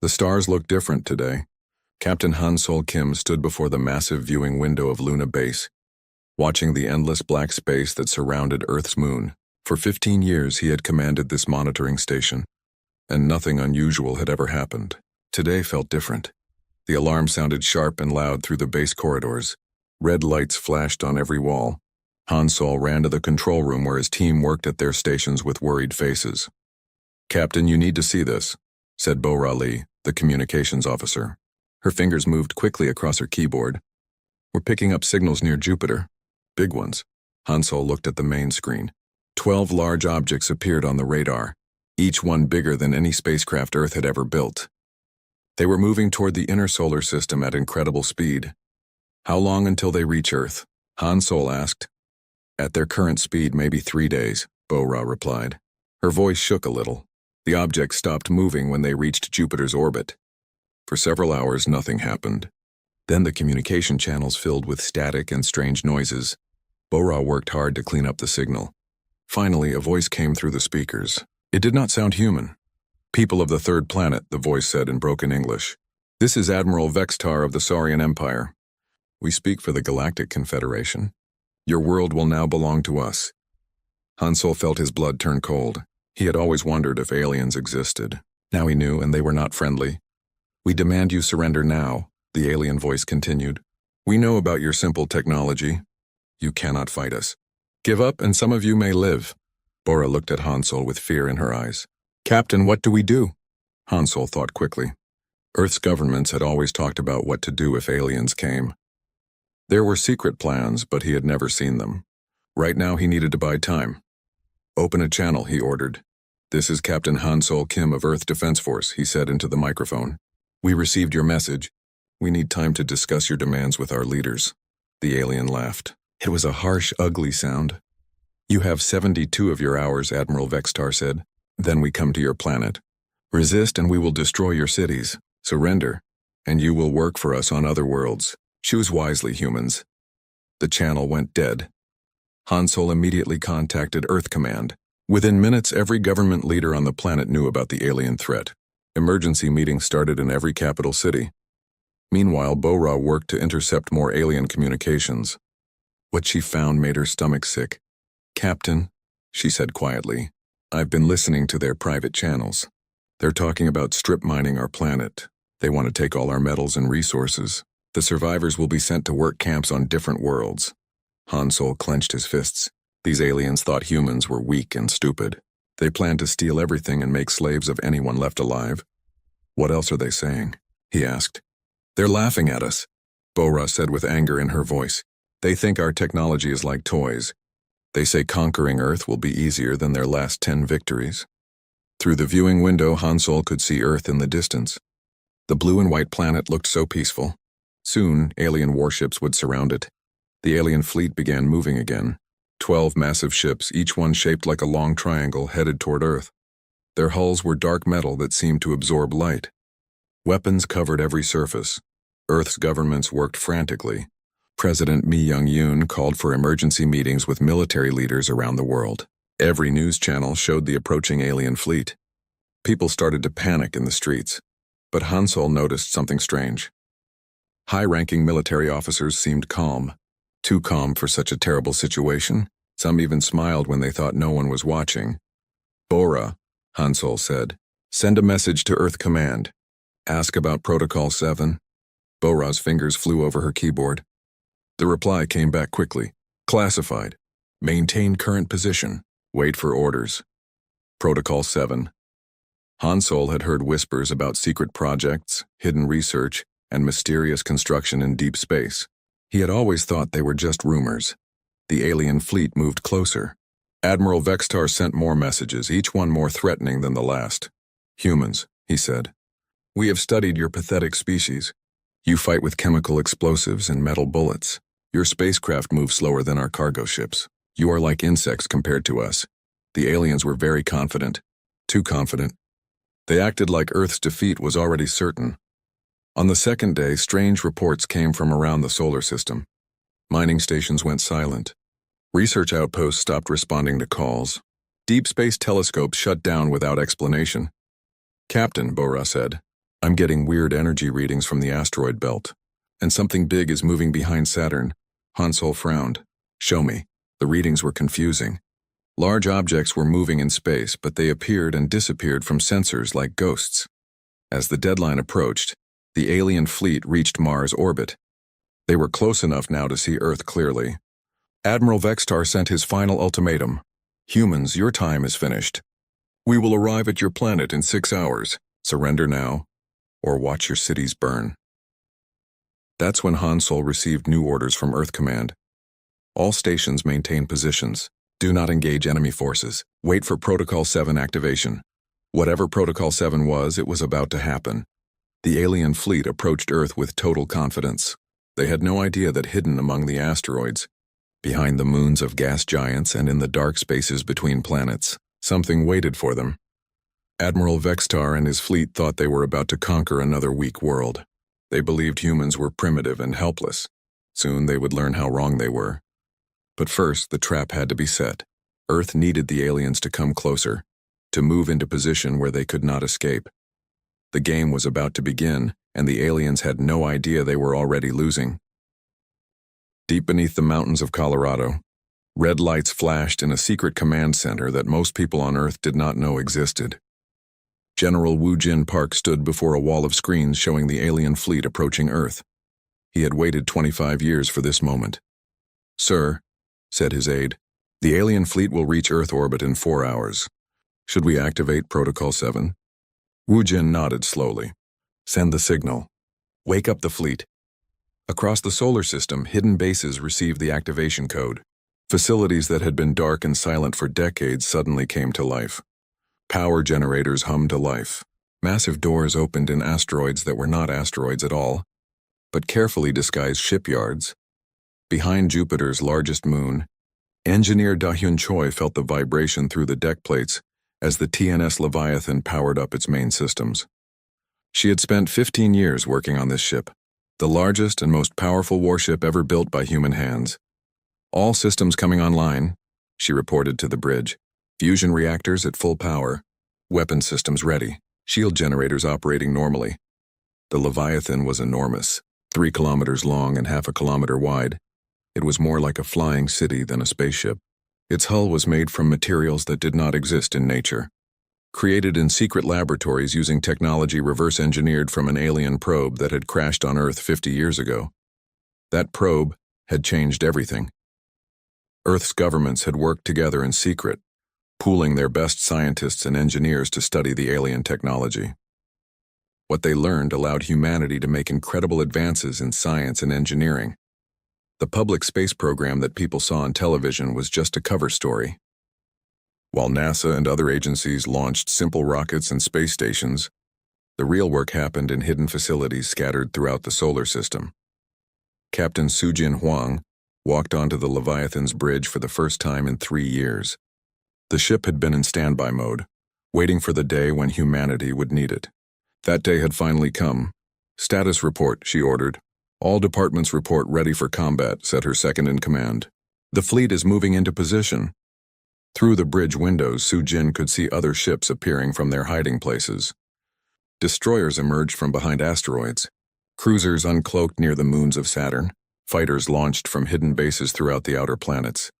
The stars look different today. Captain Han-Sol Kim stood before the massive viewing window of Luna Base, watching the endless black space that surrounded Earth's moon. For 15 years he had commanded this monitoring station, and nothing unusual had ever happened. Today felt different. The alarm sounded sharp and loud through the base corridors. Red lights flashed on every wall. Han-Sol ran to the control room where his team worked at their stations with worried faces. "Captain, you need to see this," said Bo-Ra Lee, the communications officer. Her fingers moved quickly across her keyboard. "We're picking up signals near Jupiter. Big ones." Han-Sol looked at the main screen. 12 large objects appeared on the radar, each one bigger than any spacecraft Earth had ever built. They were moving toward the inner solar system at incredible speed. "How long until they reach Earth?" Han-Sol asked. "At their current speed, maybe 3 days," Bo-Ra replied. Her voice shook a little. The objects stopped moving when they reached Jupiter's orbit. For several hours, nothing happened. Then the communication channels filled with static and strange noises. Bo-Ra worked hard to clean up the signal. Finally, a voice came through the speakers. It did not sound human. "People of the third planet," the voice said in broken English. "This is Admiral Vextar of the Saurian Empire. We speak for the Galactic Confederation. Your world will now belong to us." Han-Sol felt his blood turn cold. He had always wondered if aliens existed. Now he knew, and they were not friendly. "We demand you surrender now," the alien voice continued. "We know about your simple technology. You cannot fight us. Give up, and some of you may live." Bo-Ra looked at Han-Sol with fear in her eyes. "Captain, what do we do?" Han-Sol thought quickly. Earth's governments had always talked about what to do if aliens came. There were secret plans, but he had never seen them. Right now he needed to buy time. "Open a channel," he ordered. "This is Captain Han-Sol Kim of Earth Defense Force," he said into the microphone. "We received your message. We need time to discuss your demands with our leaders." The alien laughed. It was a harsh, ugly sound. "You have 72 of your hours," Admiral Vextar said. "Then we come to your planet. Resist and we will destroy your cities. Surrender, and you will work for us on other worlds. Choose wisely, humans." The channel went dead. Han-Sol immediately contacted Earth Command. Within minutes, every government leader on the planet knew about the alien threat. Emergency meetings started in every capital city. Meanwhile, Bo-Ra worked to intercept more alien communications. What she found made her stomach sick. "Captain," she said quietly, "I've been listening to their private channels. They're talking about strip mining our planet. They want to take all our metals and resources. The survivors will be sent to work camps on different worlds." Han-Sol clenched his fists. These aliens thought humans were weak and stupid. They planned to steal everything and make slaves of anyone left alive. "What else are they saying?" he asked. "They're laughing at us," Bo-Ra said with anger in her voice. "They think our technology is like toys. They say conquering Earth will be easier than their last 10 victories." Through the viewing window, Han-Sol could see Earth in the distance. The blue and white planet looked so peaceful. Soon, alien warships would surround it. The alien fleet began moving again. 12 massive ships, each one shaped like a long triangle, headed toward Earth. Their hulls were dark metal that seemed to absorb light. Weapons covered every surface. Earth's governments worked frantically. President Mi Young-yoon called for emergency meetings with military leaders around the world. Every news channel showed the approaching alien fleet. People started to panic in the streets. But Han-Sol noticed something strange. High-ranking military officers seemed calm. Too calm for such a terrible situation. Some even smiled when they thought no one was watching. "Bo-Ra," Han-Sol said, "send a message to Earth Command. Ask about Protocol 7. Bo-Ra's fingers flew over her keyboard. The reply came back quickly. "Classified. Maintain current position. Wait for orders." Protocol 7. Han-Sol had heard whispers about secret projects, hidden research, and mysterious construction in deep space. He had always thought they were just rumors. The alien fleet moved closer. Admiral Vextar sent more messages, each one more threatening than the last. "Humans," he said, "we have studied your pathetic species. You fight with chemical explosives and metal bullets. Your spacecraft move slower than our cargo ships. You are like insects compared to us." The aliens were very confident. Too confident. They acted like Earth's defeat was already certain. On the second day, strange reports came from around the solar system. Mining stations went silent. Research outposts stopped responding to calls. Deep space telescopes shut down without explanation. "Captain," Bo-Ra said, I'm getting weird energy readings from the asteroid belt. And something big is moving behind Saturn. Hansol frowned. Show me. The readings were confusing. Large objects were moving in space, but they appeared and disappeared from sensors like ghosts. As the deadline approached, the alien fleet reached Mars orbit. They were close enough now to see Earth clearly. Admiral Vextar sent his final ultimatum. Humans, your time is finished. We will arrive at your planet in 6 hours. Surrender now, or watch your cities burn. That's when Hansol received new orders from Earth Command. All stations maintain positions. Do not engage enemy forces. Wait for Protocol 7 activation. Whatever Protocol 7 was, it was about to happen. The alien fleet approached Earth with total confidence. They had no idea that hidden among the asteroids, behind the moons of gas giants and in the dark spaces between planets, something waited for them. Admiral Vextar and his fleet thought they were about to conquer another weak world. They believed humans were primitive and helpless. Soon they would learn how wrong they were. But first, the trap had to be set. Earth needed the aliens to come closer, to move into position where they could not escape. The game was about to begin, and the aliens had no idea they were already losing. Deep beneath the mountains of Colorado, red lights flashed in a secret command center that most people on Earth did not know existed. General Wu Jin Park stood before a wall of screens showing the alien fleet approaching Earth. He had waited 25 years for this moment. "Sir," said his aide, "the alien fleet will reach Earth orbit in 4 hours. Should we activate Protocol 7? Wu Jin nodded slowly. "Send the signal. Wake up the fleet." Across the solar system, hidden bases received the activation code. Facilities that had been dark and silent for decades suddenly came to life. Power generators hummed to life. Massive doors opened in asteroids that were not asteroids at all, but carefully disguised shipyards. Behind Jupiter's largest moon, engineer Da-Hyun Choi felt the vibration through the deck plates as the TNS Leviathan powered up its main systems. She had spent 15 years working on this ship, the largest and most powerful warship ever built by human hands. "All systems coming online," she reported to the bridge. "Fusion reactors at full power. Weapon systems ready. Shield generators operating normally." The Leviathan was enormous, 3 kilometers long and half a kilometer wide. It was more like a flying city than a spaceship. Its hull was made from materials that did not exist in nature. Created in secret laboratories using technology reverse-engineered from an alien probe that had crashed on Earth 50 years ago. That probe had changed everything. Earth's governments had worked together in secret, pooling their best scientists and engineers to study the alien technology. What they learned allowed humanity to make incredible advances in science and engineering. The public space program that people saw on television was just a cover story. While NASA and other agencies launched simple rockets and space stations, the real work happened in hidden facilities scattered throughout the solar system. Captain Sujin Huang walked onto the Leviathan's bridge for the first time in 3 years. The ship had been in standby mode, waiting for the day when humanity would need it. That day had finally come. "Status report," she ordered. "All departments report ready for combat," said her second-in-command. "The fleet is moving into position." Through the bridge windows, Sujin could see other ships appearing from their hiding places. Destroyers emerged from behind asteroids. Cruisers uncloaked near the moons of Saturn. Fighters launched from hidden bases throughout the outer planets.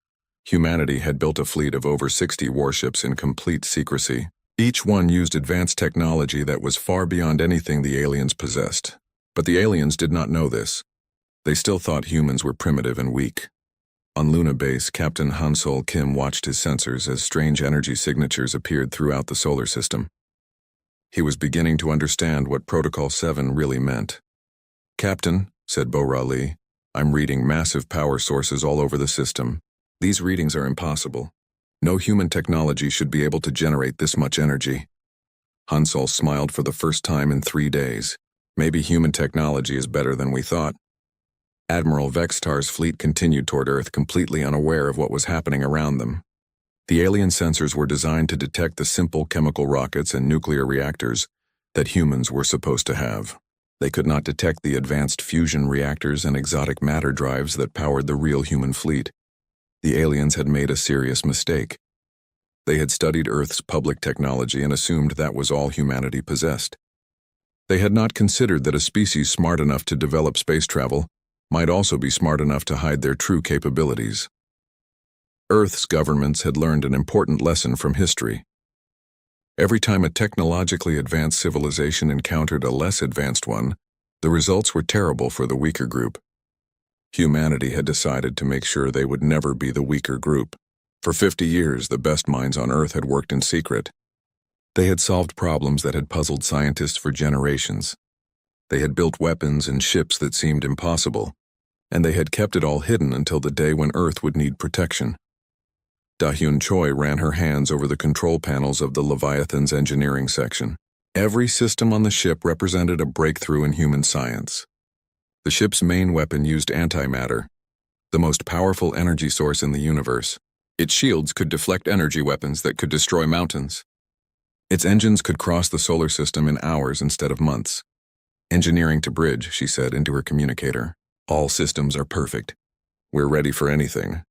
Humanity had built a fleet of over 60 warships in complete secrecy. Each one used advanced technology that was far beyond anything the aliens possessed. But the aliens did not know this. They still thought humans were primitive and weak. On Luna Base, Captain Hansol Kim watched his sensors as strange energy signatures appeared throughout the solar system. He was beginning to understand what Protocol 7 really meant. "Captain," said Bo-Ra Lee, "I'm reading massive power sources all over the system. These readings are impossible. No human technology should be able to generate this much energy." Hansol smiled for the first time in 3 days. "Maybe human technology is better than we thought." Admiral Vextar's fleet continued toward Earth completely unaware of what was happening around them. The alien sensors were designed to detect the simple chemical rockets and nuclear reactors that humans were supposed to have. They could not detect the advanced fusion reactors and exotic matter drives that powered the real human fleet. The aliens had made a serious mistake. They had studied Earth's public technology and assumed that was all humanity possessed. They had not considered that a species smart enough to develop space travel might also be smart enough to hide their true capabilities. Earth's governments had learned an important lesson from history. Every time a technologically advanced civilization encountered a less advanced one, the results were terrible for the weaker group. Humanity had decided to make sure they would never be the weaker group. For 50 years, the best minds on Earth had worked in secret. They had solved problems that had puzzled scientists for generations. They had built weapons and ships that seemed impossible, and they had kept it all hidden until the day when Earth would need protection. Da-Hyun Choi ran her hands over the control panels of the Leviathan's engineering section. Every system on the ship represented a breakthrough in human science. The ship's main weapon used antimatter, the most powerful energy source in the universe. Its shields could deflect energy weapons that could destroy mountains. Its engines could cross the solar system in hours instead of months. "Engineering to bridge," she said into her communicator. "All systems are perfect. We're ready for anything."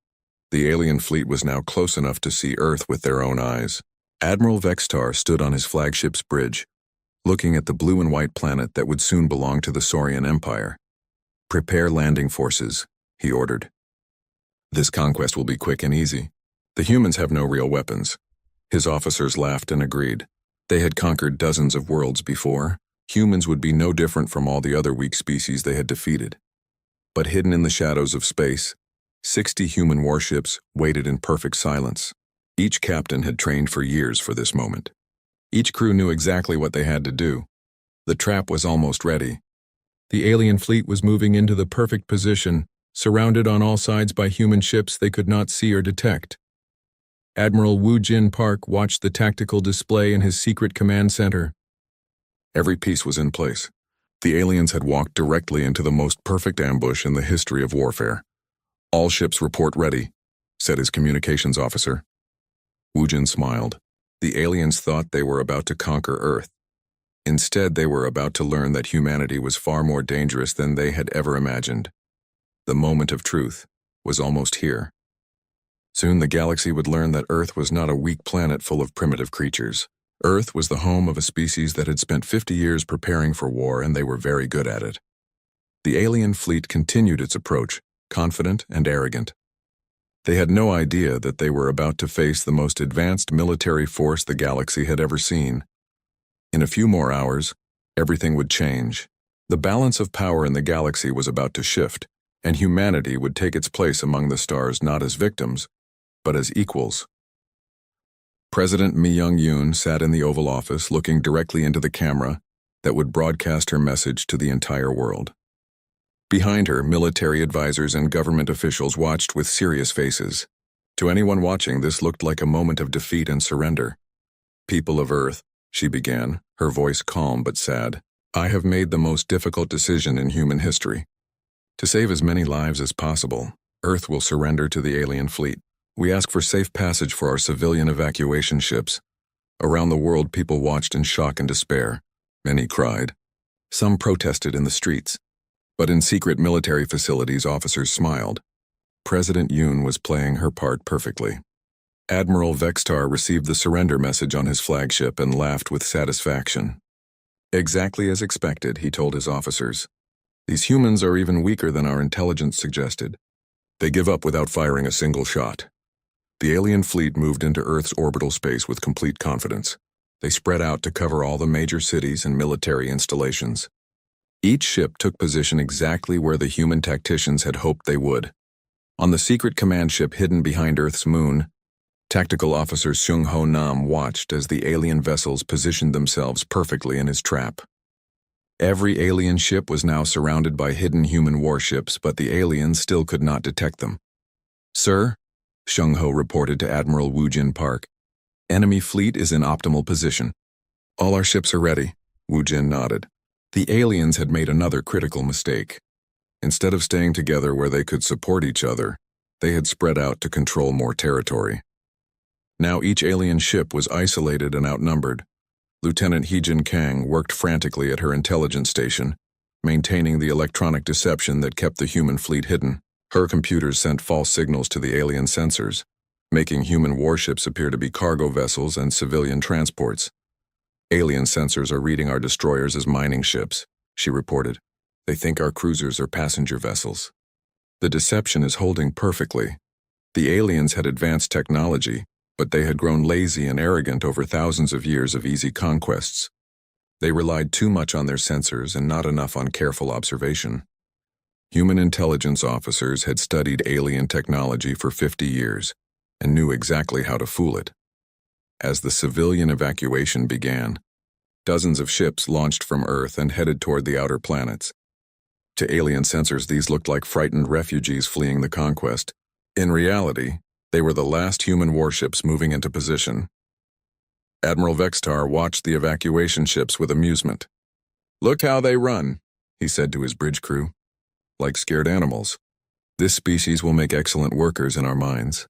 The alien fleet was now close enough to see Earth with their own eyes. Admiral Vextar stood on his flagship's bridge, looking at the blue and white planet that would soon belong to the Saurian Empire. "Prepare landing forces," he ordered. "This conquest will be quick and easy. The humans have no real weapons." His officers laughed and agreed. They had conquered dozens of worlds before. Humans would be no different from all the other weak species they had defeated. But hidden in the shadows of space, 60 human warships waited in perfect silence. Each captain had trained for years for this moment. Each crew knew exactly what they had to do. The trap was almost ready. The alien fleet was moving into the perfect position, surrounded on all sides by human ships they could not see or detect. Admiral Woo Jin Park watched the tactical display in his secret command center. Every piece was in place. The aliens had walked directly into the most perfect ambush in the history of warfare. "All ships report ready," said his communications officer. Woo Jin smiled. The aliens thought they were about to conquer Earth. Instead, they were about to learn that humanity was far more dangerous than they had ever imagined. The moment of truth was almost here. Soon the galaxy would learn that Earth was not a weak planet full of primitive creatures. Earth was the home of a species that had spent 50 years preparing for war, and they were very good at it. The alien fleet continued its approach, confident and arrogant. They had no idea that they were about to face the most advanced military force the galaxy had ever seen. In a few more hours, everything would change. The balance of power in the galaxy was about to shift, and humanity would take its place among the stars not as victims, but as equals. President Mi Young-yoon sat in the Oval Office looking directly into the camera that would broadcast her message to the entire world. Behind her, military advisors and government officials watched with serious faces. To anyone watching, this looked like a moment of defeat and surrender. "People of Earth," she began, her voice calm but sad, "I have made the most difficult decision in human history. To save as many lives as possible, Earth will surrender to the alien fleet. We ask for safe passage for our civilian evacuation ships." Around the world, people watched in shock and despair. Many cried. Some protested in the streets. But in secret military facilities, officers smiled. President Yoon was playing her part perfectly. Admiral Vextar received the surrender message on his flagship and laughed with satisfaction. "Exactly as expected," he told his officers. "These humans are even weaker than our intelligence suggested. They give up without firing a single shot." The alien fleet moved into Earth's orbital space with complete confidence. They spread out to cover all the major cities and military installations. Each ship took position exactly where the human tacticians had hoped they would. On the secret command ship hidden behind Earth's moon, Tactical Officer Seung-ho Nam watched as the alien vessels positioned themselves perfectly in his trap. Every alien ship was now surrounded by hidden human warships, but the aliens still could not detect them. "Sir," Seung-ho reported to Admiral Woo Jin Park, "enemy fleet is in optimal position." "All our ships are ready," Woo Jin nodded. The aliens had made another critical mistake. Instead of staying together where they could support each other, they had spread out to control more territory. Now each alien ship was isolated and outnumbered. Lieutenant Hee-jin Kang worked frantically at her intelligence station, maintaining the electronic deception that kept the human fleet hidden. Her computers sent false signals to the alien sensors, making human warships appear to be cargo vessels and civilian transports. Alien sensors are reading our destroyers as mining ships, she reported. They think our cruisers are passenger vessels. The deception is holding perfectly. The aliens had advanced technology, but they had grown lazy and arrogant over thousands of years of easy conquests. They relied too much on their sensors and not enough on careful observation. Human intelligence officers had studied alien technology for 50 years and knew exactly how to fool it. As the civilian evacuation began, dozens of ships launched from Earth and headed toward the outer planets. To alien sensors, these looked like frightened refugees fleeing the conquest. In reality, they were the last human warships moving into position. Admiral Vextar watched the evacuation ships with amusement. "Look how they run," he said to his bridge crew. "Like scared animals. This species will make excellent workers in our mines."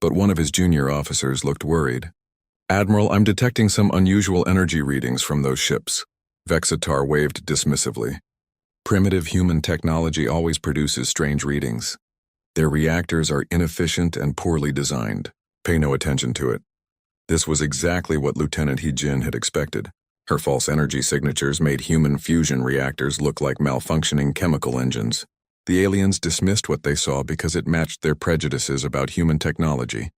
But one of his junior officers looked worried. "Admiral, I'm detecting some unusual energy readings from those ships." Vexatar waved dismissively. "Primitive human technology always produces strange readings. Their reactors are inefficient and poorly designed. Pay no attention to it." This was exactly what Lieutenant He-Jin had expected. Her false energy signatures made human fusion reactors look like malfunctioning chemical engines. The aliens dismissed what they saw because it matched their prejudices about human technology.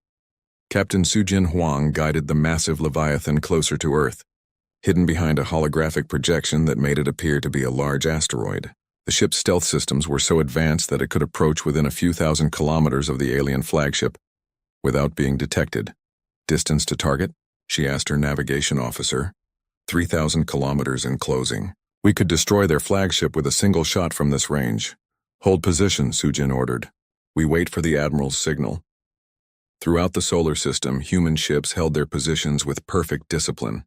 Captain Sujin Huang guided the massive Leviathan closer to Earth, hidden behind a holographic projection that made it appear to be a large asteroid. The ship's stealth systems were so advanced that it could approach within a few thousand kilometers of the alien flagship without being detected. "Distance to target?" she asked her navigation officer. 3,000 kilometers in closing. "We could destroy their flagship with a single shot from this range." "Hold position," Sujin ordered. "We wait for the Admiral's signal." Throughout the solar system, human ships held their positions with perfect discipline.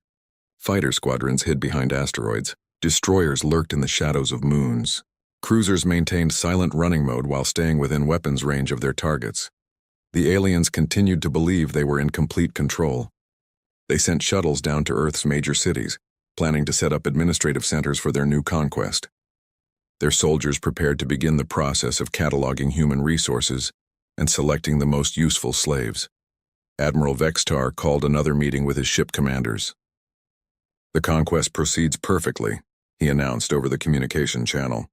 Fighter squadrons hid behind asteroids. Destroyers lurked in the shadows of moons. Cruisers maintained silent running mode while staying within weapons range of their targets. The aliens continued to believe they were in complete control. They sent shuttles down to Earth's major cities, planning to set up administrative centers for their new conquest. Their soldiers prepared to begin the process of cataloging human resources and selecting the most useful slaves. Admiral Vextar called another meeting with his ship commanders. "The conquest proceeds perfectly," he announced over the communication channel.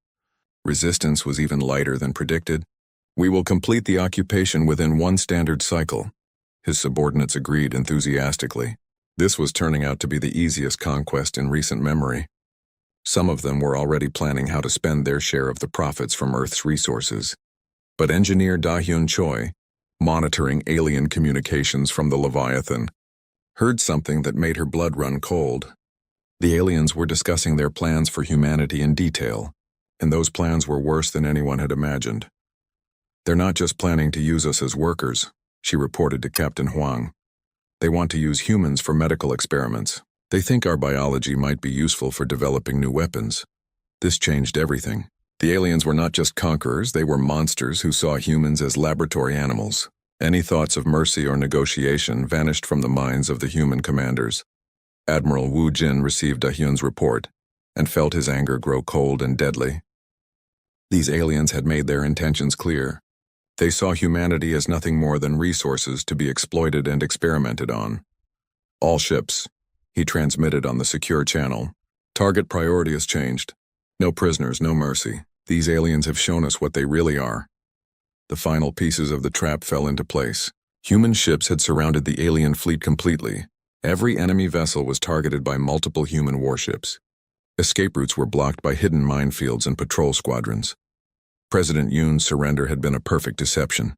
"Resistance was even lighter than predicted. We will complete the occupation within one standard cycle." His subordinates agreed enthusiastically. This was turning out to be the easiest conquest in recent memory. Some of them were already planning how to spend their share of the profits from Earth's resources. But engineer Da-Hyun Choi, monitoring alien communications from the Leviathan, heard something that made her blood run cold. The aliens were discussing their plans for humanity in detail, and those plans were worse than anyone had imagined. "They're not just planning to use us as workers," she reported to Captain Huang. "They want to use humans for medical experiments. They think our biology might be useful for developing new weapons." This changed everything. The aliens were not just conquerors, they were monsters who saw humans as laboratory animals. Any thoughts of mercy or negotiation vanished from the minds of the human commanders. Admiral Wu Jin received Da-Hyun's report and felt his anger grow cold and deadly. These aliens had made their intentions clear. They saw humanity as nothing more than resources to be exploited and experimented on. "All ships," he transmitted on the secure channel. "Target priority has changed. No prisoners, no mercy. These aliens have shown us what they really are." The final pieces of the trap fell into place. Human ships had surrounded the alien fleet completely. Every enemy vessel was targeted by multiple human warships. Escape routes were blocked by hidden minefields and patrol squadrons. President Yoon's surrender had been a perfect deception.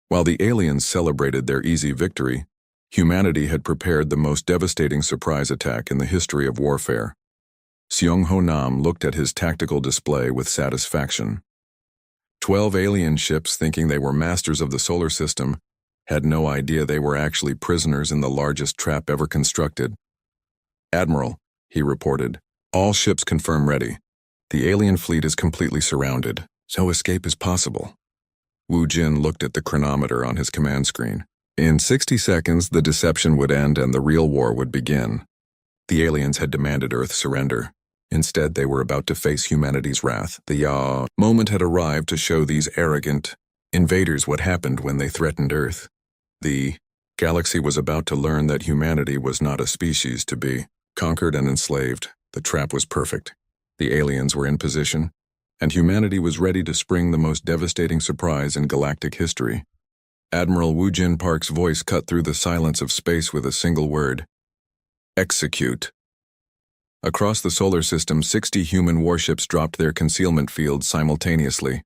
While the aliens celebrated their easy victory, humanity had prepared the most devastating surprise attack in the history of warfare. Seong-ho Nam looked at his tactical display with satisfaction. 12 alien ships, thinking they were masters of the solar system, had no idea they were actually prisoners in the largest trap ever constructed. "Admiral," he reported, "all ships confirm ready. The alien fleet is completely surrounded. No escape is possible." Wu Jin looked at the chronometer on his command screen. In 60 seconds, the deception would end and the real war would begin. The aliens had demanded Earth's surrender. Instead, they were about to face humanity's wrath. The moment had arrived to show these arrogant invaders what happened when they threatened Earth. The galaxy was about to learn that humanity was not a species to be Conquered and enslaved, the trap was perfect. The aliens were in position, and humanity was ready to spring the most devastating surprise in galactic history. Admiral Woojin Park's voice cut through the silence of space with a single word: execute. Across the solar system, 60 human warships dropped their concealment fields simultaneously.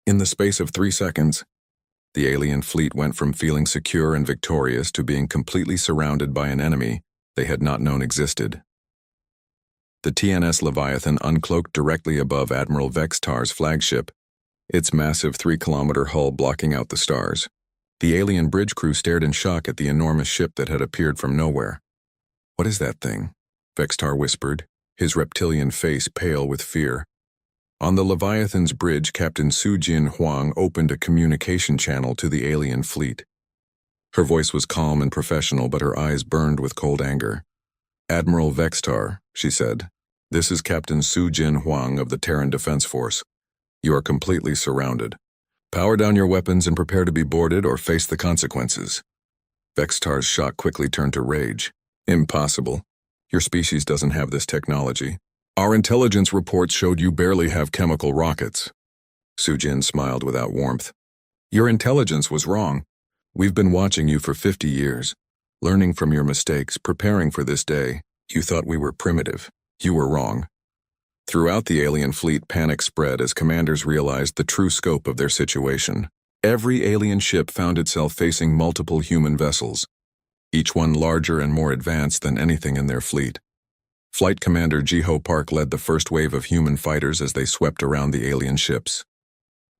In the space of 3 seconds, the alien fleet went from feeling secure and victorious to being completely surrounded by an enemy they had not known existed. The TNS Leviathan uncloaked directly above Admiral Vextar's flagship, its massive 3-kilometer hull blocking out the stars. The alien bridge crew stared in shock at the enormous ship that had appeared from nowhere. "What is that thing?" Vextar whispered, his reptilian face pale with fear. On the Leviathan's bridge, Captain Su-Jin Huang opened a communication channel to the alien fleet. Her voice was calm and professional, but her eyes burned with cold anger. "Admiral Vextar," she said, "this is Captain Su-Jin Huang of the Terran Defense Force. You are completely surrounded. Power down your weapons and prepare to be boarded or face the consequences." Vextar's shock quickly turned to rage. "Impossible. Your species doesn't have this technology. Our intelligence reports showed you barely have chemical rockets." Su-Jin smiled without warmth. "Your intelligence was wrong. We've been watching you for 50 years, learning from your mistakes, preparing for this day. You thought we were primitive. You were wrong." Throughout the alien fleet, panic spread as commanders realized the true scope of their situation. Every alien ship found itself facing multiple human vessels, each one larger and more advanced than anything in their fleet. Flight Commander Ji-Ho Park led the first wave of human fighters as they swept around the alien ships.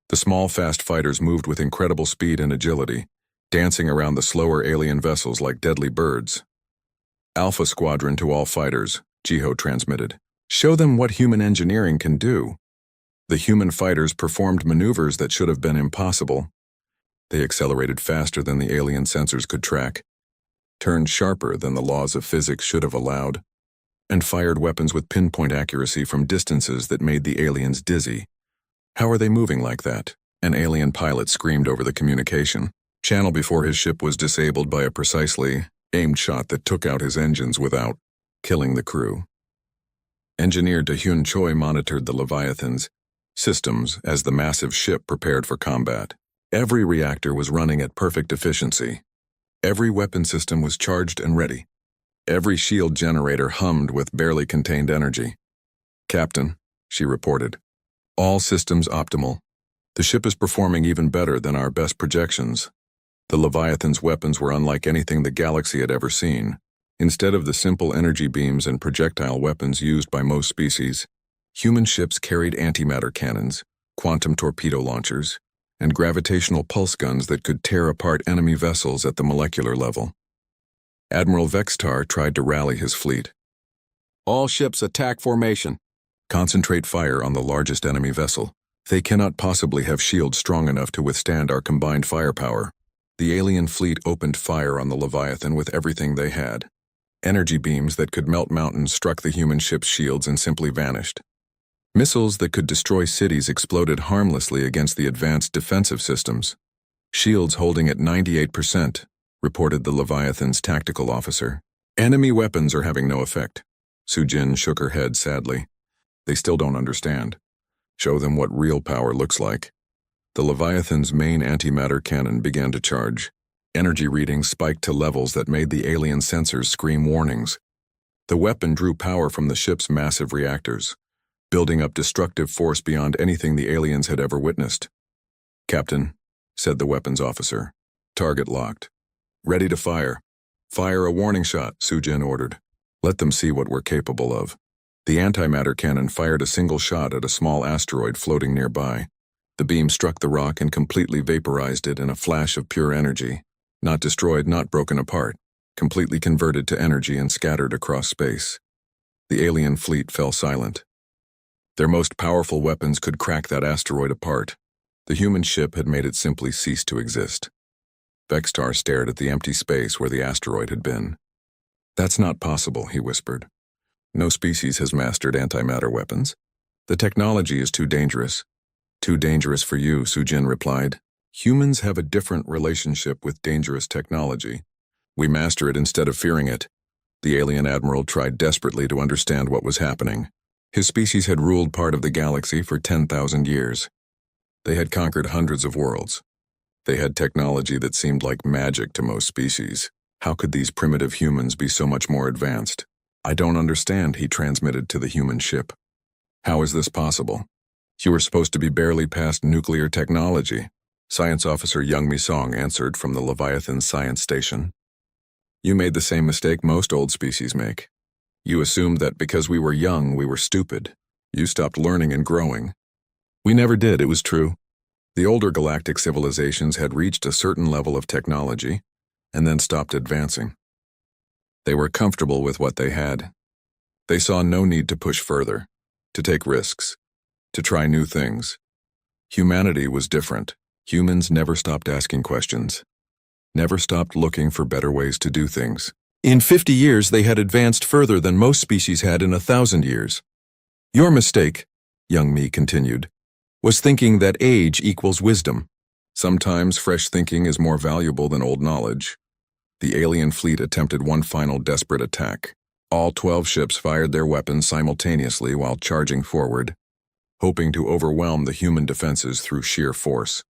The small, fast fighters moved with incredible speed and agility, dancing around the slower alien vessels like deadly birds. "Alpha Squadron to all fighters," Ji-Ho transmitted. "Show them what human engineering can do." The human fighters performed maneuvers that should have been impossible. They accelerated faster than the alien sensors could track, turned sharper than the laws of physics should have allowed, and fired weapons with pinpoint accuracy from distances that made the aliens dizzy. "How are they moving like that?" an alien pilot screamed over the communication channel before his ship was disabled by a precisely aimed shot that took out his engines without killing the crew. Engineer Da-Hyun Choi monitored the Leviathan's systems as the massive ship prepared for combat. Every reactor was running at perfect efficiency. Every weapon system was charged and ready. Every shield generator hummed with barely contained energy. "Captain," she reported, "all systems optimal. The ship is performing even better than our best projections." The Leviathan's weapons were unlike anything the galaxy had ever seen. Instead of the simple energy beams and projectile weapons used by most species, human ships carried antimatter cannons, quantum torpedo launchers, and gravitational pulse guns that could tear apart enemy vessels at the molecular level. Admiral Vextar tried to rally his fleet. "All ships attack formation. Concentrate fire on the largest enemy vessel. They cannot possibly have shields strong enough to withstand our combined firepower." The alien fleet opened fire on the Leviathan with everything they had. Energy beams that could melt mountains struck the human ship's shields and simply vanished. Missiles that could destroy cities exploded harmlessly against the advanced defensive systems. "Shields holding at 98%, reported the Leviathan's tactical officer. "Enemy weapons are having no effect." Su-Jin shook her head sadly. "They still don't understand. Show them what real power looks like." The Leviathan's main antimatter cannon began to charge. Energy readings spiked to levels that made the alien sensors scream warnings. The weapon drew power from the ship's massive reactors, building up destructive force beyond anything the aliens had ever witnessed. "Captain," said the weapons officer, "target locked. Ready to fire." "Fire a warning shot," Su-Jin ordered. "Let them see what we're capable of." The antimatter cannon fired a single shot at a small asteroid floating nearby. The beam struck the rock and completely vaporized it in a flash of pure energy. Not destroyed, not broken apart, completely converted to energy and scattered across space. The alien fleet fell silent. Their most powerful weapons could crack that asteroid apart. The human ship had made it simply cease to exist. Vextar stared at the empty space where the asteroid had been. "That's not possible," he whispered. "No species has mastered antimatter weapons. The technology is too dangerous." "Too dangerous for you," Su-Jin replied. "Humans have a different relationship with dangerous technology. We master it instead of fearing it. The alien admiral tried desperately to understand what was happening. His species had ruled part of the galaxy for 10,000 years. They had conquered hundreds of worlds. They had technology that seemed like magic to most species. How could these primitive humans be so much more advanced? I don't understand, he transmitted to the human ship. How is this possible? You were supposed to be barely past nuclear technology. Science Officer Young Mi Song answered from the Leviathan Science Station. You made the same mistake most old species make. You assumed that because we were young, we were stupid. You stopped learning and growing. We never did, it was true. The older galactic civilizations had reached a certain level of technology and then stopped advancing. They were comfortable with what they had. They saw no need to push further, to take risks, to try new things. Humanity was different. Humans never stopped asking questions, never stopped looking for better ways to do things. In 50 years, they had advanced further than most species had in 1,000 years. Your mistake, Young Mi continued, was thinking that age equals wisdom. Sometimes fresh thinking is more valuable than old knowledge. The alien fleet attempted one final desperate attack. All 12 ships fired their weapons simultaneously while charging forward, hoping to overwhelm the human defenses through sheer force.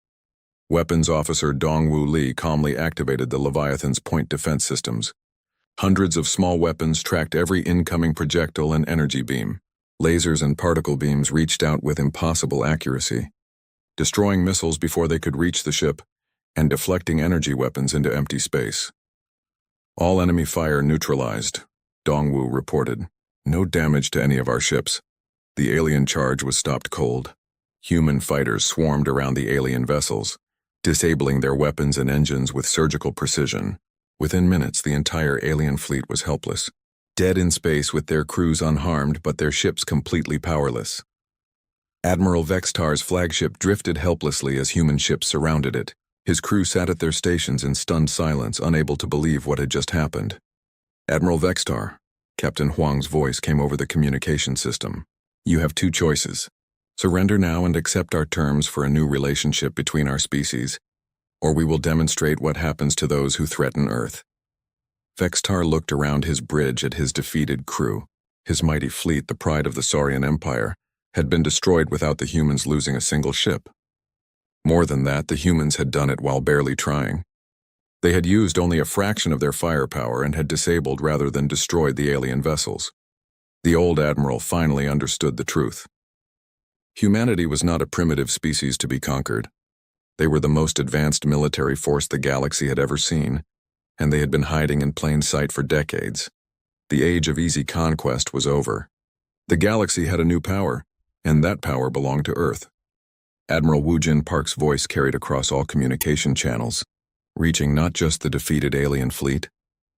Weapons Officer Dongwu Li calmly activated the Leviathan's point defense systems. Hundreds of small weapons tracked every incoming projectile and energy beam. Lasers and particle beams reached out with impossible accuracy, destroying missiles before they could reach the ship and deflecting energy weapons into empty space. All enemy fire neutralized, Dongwu reported. No damage to any of our ships. The alien charge was stopped cold. Human fighters swarmed around the alien vessels, disabling their weapons and engines with surgical precision. Within minutes, the entire alien fleet was helpless, dead in space with their crews unharmed but their ships completely powerless. Admiral Vextar's flagship drifted helplessly as human ships surrounded it. His crew sat at their stations in stunned silence, unable to believe what had just happened. Admiral Vextar, Captain Huang's voice came over the communication system. You have two choices. Surrender now and accept our terms for a new relationship between our species, or we will demonstrate what happens to those who threaten Earth. Vextar looked around his bridge at his defeated crew. His mighty fleet, the pride of the Saurian Empire, had been destroyed without the humans losing a single ship. More than that, the humans had done it while barely trying. They had used only a fraction of their firepower and had disabled rather than destroyed the alien vessels. The old admiral finally understood the truth. Humanity was not a primitive species to be conquered. They were the most advanced military force the galaxy had ever seen, and they had been hiding in plain sight for decades. The age of easy conquest was over. The galaxy had a new power, and that power belonged to Earth. Admiral Woojin Park's voice carried across all communication channels, reaching not just the defeated alien fleet,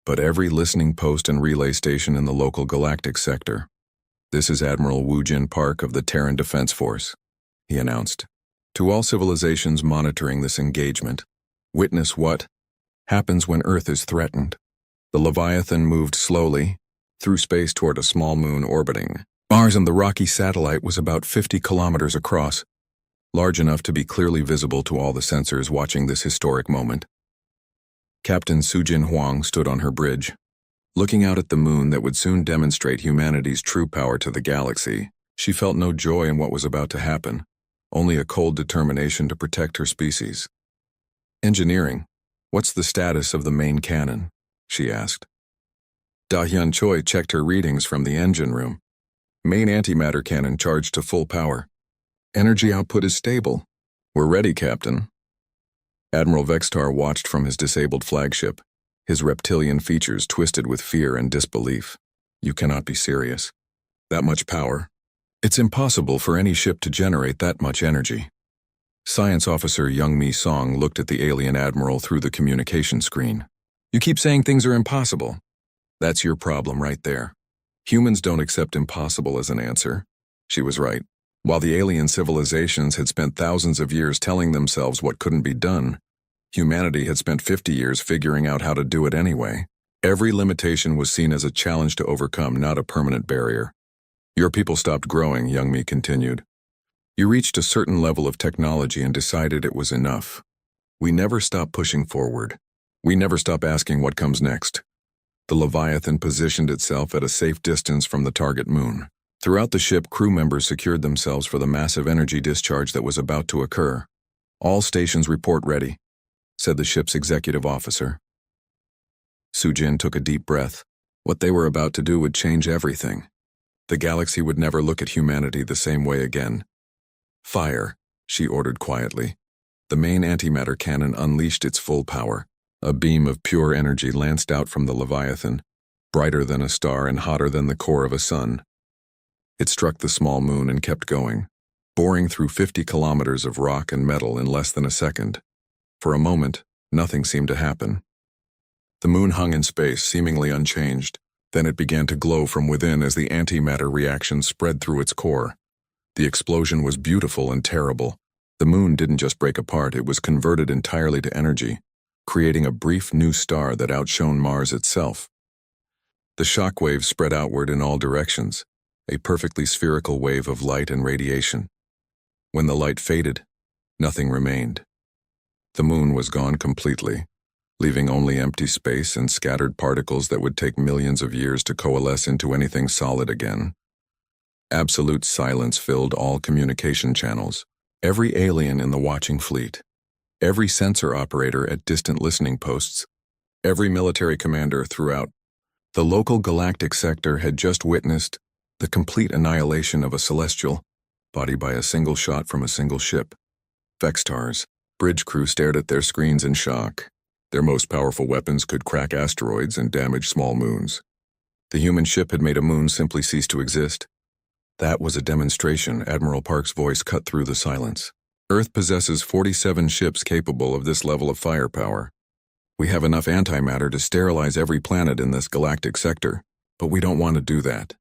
but every listening post and relay station in the local galactic sector. This is Admiral Woojin Park of the Terran Defense Force, he announced. To all civilizations monitoring this engagement, witness what happens when Earth is threatened. The Leviathan moved slowly through space toward a small moon orbiting Mars, and the rocky satellite was about 50 kilometers across, large enough to be clearly visible to all the sensors watching this historic moment. Captain Sujin Huang stood on her bridge, looking out at the moon that would soon demonstrate humanity's true power to the galaxy. She felt no joy in what was about to happen, only a cold determination to protect her species. Engineering, what's the status of the main cannon? She asked. Da Hyun Choi checked her readings from the engine room. Main antimatter cannon charged to full power. Energy output is stable. We're ready, Captain. Admiral Vextar watched from his disabled flagship, his reptilian features twisted with fear and disbelief. You cannot be serious. That much power. It's impossible for any ship to generate that much energy. Science Officer Young Mi Song looked at the alien admiral through the communication screen. You keep saying things are impossible. That's your problem right there. Humans don't accept impossible as an answer. She was right. While the alien civilizations had spent thousands of years telling themselves what couldn't be done, humanity had spent 50 years figuring out how to do it anyway. Every limitation was seen as a challenge to overcome, not a permanent barrier. Your people stopped growing, Young Mi continued. You reached a certain level of technology and decided it was enough. We never stop pushing forward. We never stop asking what comes next. The Leviathan positioned itself at a safe distance from the target moon. Throughout the ship, crew members secured themselves for the massive energy discharge that was about to occur. "All stations report ready," said the ship's executive officer. Sujin took a deep breath. What they were about to do would change everything. The galaxy would never look at humanity the same way again. "Fire," she ordered quietly. The main antimatter cannon unleashed its full power. A beam of pure energy lanced out from the Leviathan, brighter than a star and hotter than the core of a sun. It struck the small moon and kept going, boring through 50 kilometers of rock and metal in less than a second. For a moment, nothing seemed to happen. The moon hung in space, seemingly unchanged. Then it began to glow from within as the antimatter reaction spread through its core. The explosion was beautiful and terrible. The moon didn't just break apart, it was converted entirely to energy, creating a brief new star that outshone Mars itself. The shock waves spread outward in all directions, a perfectly spherical wave of light and radiation. When the light faded, nothing remained. The moon was gone completely, leaving only empty space and scattered particles that would take millions of years to coalesce into anything solid again. Absolute silence filled all communication channels. Every alien in the watching fleet, every sensor operator at distant listening posts, every military commander throughout the local galactic sector had just witnessed the complete annihilation of a celestial body by a single shot from a single ship. Vextars, bridge crew stared at their screens in shock. Their most powerful weapons could crack asteroids and damage small moons. The human ship had made a moon simply cease to exist. That was a demonstration. Admiral Park's voice cut through the silence. Earth possesses 47 ships capable of this level of firepower. We have enough antimatter to sterilize every planet in this galactic sector, but we don't want to do that.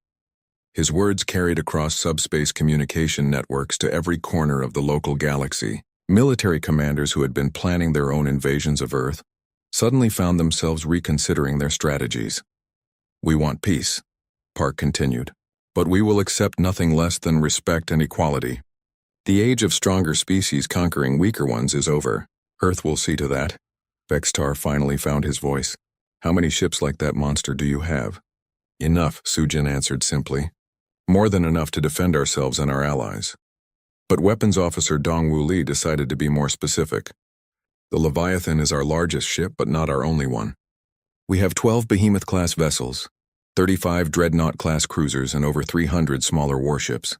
His words carried across subspace communication networks to every corner of the local galaxy. Military commanders who had been planning their own invasions of Earth suddenly found themselves reconsidering their strategies. "We want peace," Park continued, "but we will accept nothing less than respect and equality. The age of stronger species conquering weaker ones is over. Earth will see to that." Vextar finally found his voice. "How many ships like that monster do you have?" "Enough," Sujin answered simply. "More than enough to defend ourselves and our allies." But Weapons Officer Dongwu Li decided to be more specific. "The Leviathan is our largest ship, but not our only one. We have 12 Behemoth-Class vessels, 35 Dreadnought-class cruisers, and over 300 smaller warships.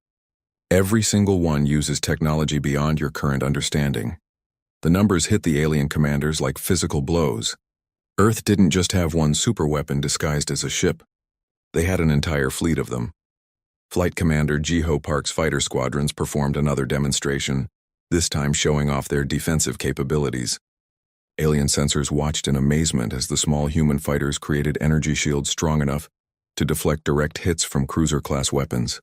Every single one uses technology beyond your current understanding. The numbers hit the alien commanders like physical blows. Earth didn't just have one superweapon disguised as a ship. They had an entire fleet of them." Flight Commander Jiho Park's fighter squadrons performed another demonstration, this time showing off their defensive capabilities. Alien sensors watched in amazement as the small human fighters created energy shields strong enough to deflect direct hits from cruiser-class weapons.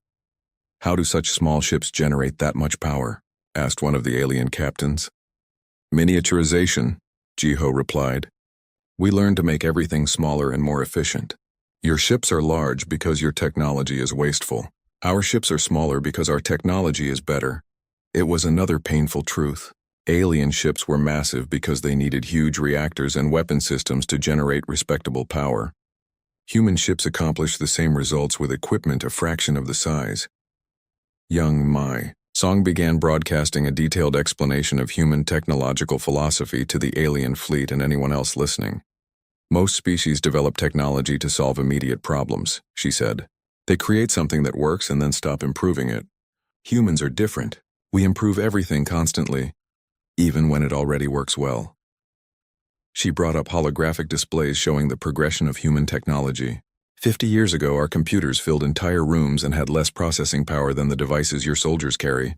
"How do such small ships generate that much power?" asked one of the alien captains. "Miniaturization," Jiho replied. "We learned to make everything smaller and more efficient. Your ships are large because your technology is wasteful. Our ships are smaller because our technology is better." It was another painful truth. Alien ships were massive because they needed huge reactors and weapon systems to generate respectable power. Human ships accomplished the same results with equipment a fraction of the size. Young Mai Song began broadcasting a detailed explanation of human technological philosophy to the alien fleet and anyone else listening. "Most species develop technology to solve immediate problems," she said. "They create something that works and then stop improving it. Humans are different. We improve everything constantly, even when it already works well." She brought up holographic displays showing the progression of human technology. 50 years ago, our computers filled entire rooms and had less processing power than the devices your soldiers carry.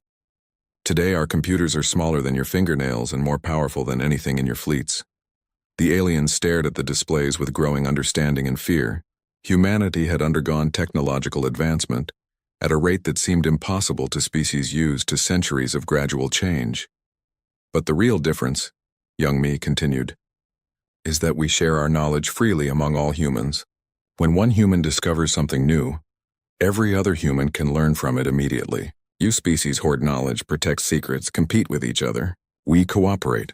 Today, our computers are smaller than your fingernails and more powerful than anything in your fleets. The aliens stared at the displays with growing understanding and fear. Humanity had undergone technological advancement at a rate that seemed impossible to species used to centuries of gradual change. "But the real difference," Young Mi continued, "is that we share our knowledge freely among all humans. When one human discovers something new, every other human can learn from it immediately. You species hoard knowledge, protect secrets, compete with each other. We cooperate."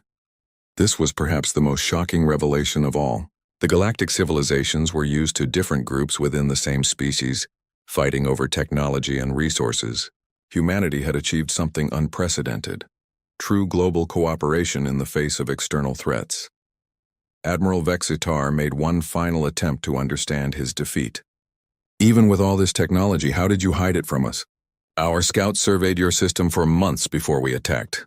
This was perhaps the most shocking revelation of all. The galactic civilizations were used to different groups within the same species, fighting over technology and resources. Humanity had achieved something unprecedented: true global cooperation in the face of external threats. Admiral Vexitar made one final attempt to understand his defeat. "Even with all this technology, how did you hide it from us?" "Our scouts surveyed your system for months before we attacked,"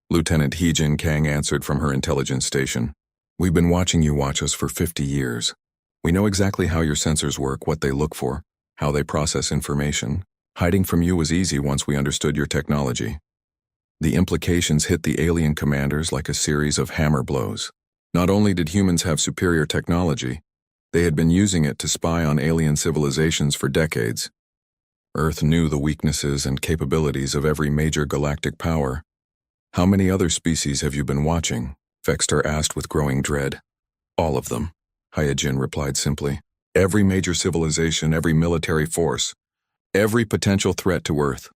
Lieutenant Heejin Kang answered from her intelligence station. "We've been watching you watch us for 50 years. We know exactly how your sensors work, what they look for, how they process information. Hiding from you was easy once we understood your technology." The implications hit the alien commanders like a series of hammer blows. Not only did humans have superior technology, they had been using it to spy on alien civilizations for decades. Earth knew the weaknesses and capabilities of every major galactic power. "How many other species have you been watching?" Vexitar asked with growing dread. "All of them," Hyojin replied simply. "Every major civilization, every military force, every potential threat to Earth.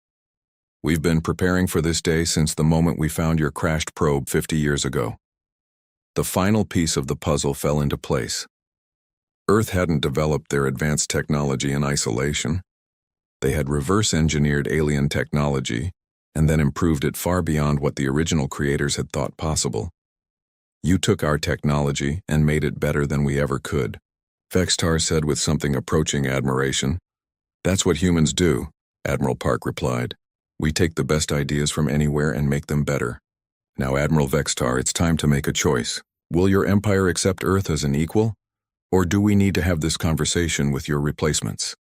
We've been preparing for this day since the moment we found your crashed probe 50 years ago." The final piece of the puzzle fell into place. Earth hadn't developed their advanced technology in isolation. They had reverse-engineered alien technology and then improved it far beyond what the original creators had thought possible. "You took our technology and made it better than we ever could," Vexitar said with something approaching admiration. "That's what humans do," Admiral Park replied. "We take the best ideas from anywhere and make them better." "Now, Admiral Vexitar, it's time to make a choice. Will your empire accept Earth as an equal, or do we need to have this conversation with your replacements?"